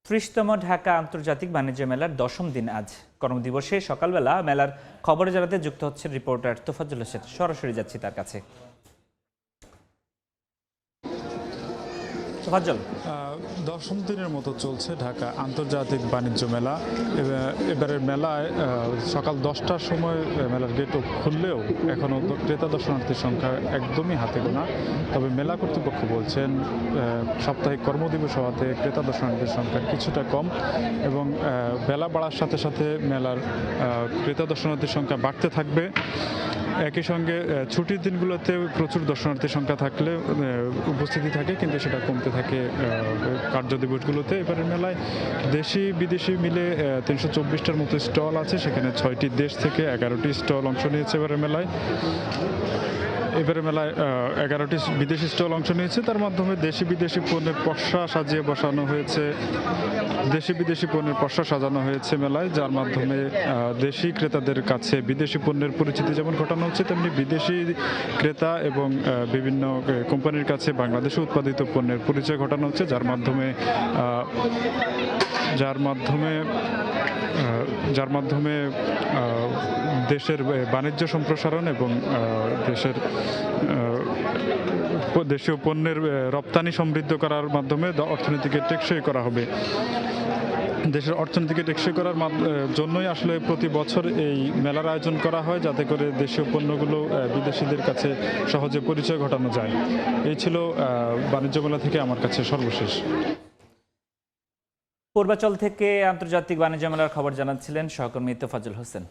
৩০তম ঢাকা আন্তর্জাতিক বাণিজ্য মেলার ১০ম দিন আজ। কর্মদিবসে সকালবেলা মেলার খবরে জানাতে যুক্ত হচ্ছে রিপোর্টার তোফাজ্জল হোসেন। সরাসরি যাচ্ছি তার কাছে। তোফাজ্জল, ১০ম দিনের মতো চলছে ঢাকা আন্তর্জাতিক বাণিজ্য মেলা। এবারের মেলায় সকাল ১০টার সময় মেলার গেট খুললেও এখনও ক্রেতা দর্শনার্থীর সংখ্যা একদমই হাতে গোনা। তবে মেলা কর্তৃপক্ষ বলছেন সাপ্তাহিক কর্মদিবস হওয়াতে ক্রেতা দর্শনার্থীর সংখ্যা কিছুটা কম এবং বেলা বাড়ার সাথে সাথে মেলার ক্রেতা দর্শনার্থীর সংখ্যা বাড়তে থাকবে। একই সঙ্গে ছুটির দিনগুলোতে প্রচুর দর্শনার্থীর সংখ্যা থাকলে উপস্থিতি থাকে, কিন্তু সেটা কমতে থাকে কার্যদিবসগুলোতে। এবারের মেলায় দেশি বিদেশি মিলে ৩২৪টার মতো স্টল আছে, সেখানে ৬টি দেশ থেকে 11টি স্টল অংশ নিয়েছে এবারের মেলায়। এবারে মেলায় 11টি বিদেশি স্টল অংশ নিয়েছে, তার মাধ্যমে দেশি বিদেশি পণ্যের পসরা সাজিয়ে বসানো হয়েছে। দেশি বিদেশি পণ্যের পসরা সাজানো হয়েছে মেলায়, যার মাধ্যমে দেশি ক্রেতাদের কাছে বিদেশি পণ্যের পরিচিতি যেমন ঘটানো হচ্ছে, তেমনি বিদেশি ক্রেতা এবং বিভিন্ন কোম্পানির কাছে বাংলাদেশে উৎপাদিত পণ্যের পরিচয় ঘটানো হচ্ছে, যার মাধ্যমে দেশের বাণিজ্য সম্প্রসারণ এবং দেশীয় পণ্যের রপ্তানি সমৃদ্ধ করার মাধ্যমে অর্থনীতিকে টেকসই করা হবে। দেশের অর্থনীতিকে টেকসই করার জন্যই আসলে প্রতি বছর এই মেলার আয়োজন করা হয়, যাতে করে দেশীয় পণ্যগুলো বিদেশিদের কাছে সহজে পরিচয় ঘটানো যায়। এই ছিল বাণিজ্য মেলা থেকে আমার কাছে সর্বশেষ। পূর্বাচল থেকে আন্তর্জাতিক বাণিজ্য মেলার খবর জানাচ্ছিলেন সহকর্মী তোফাজ্জল হোসেন।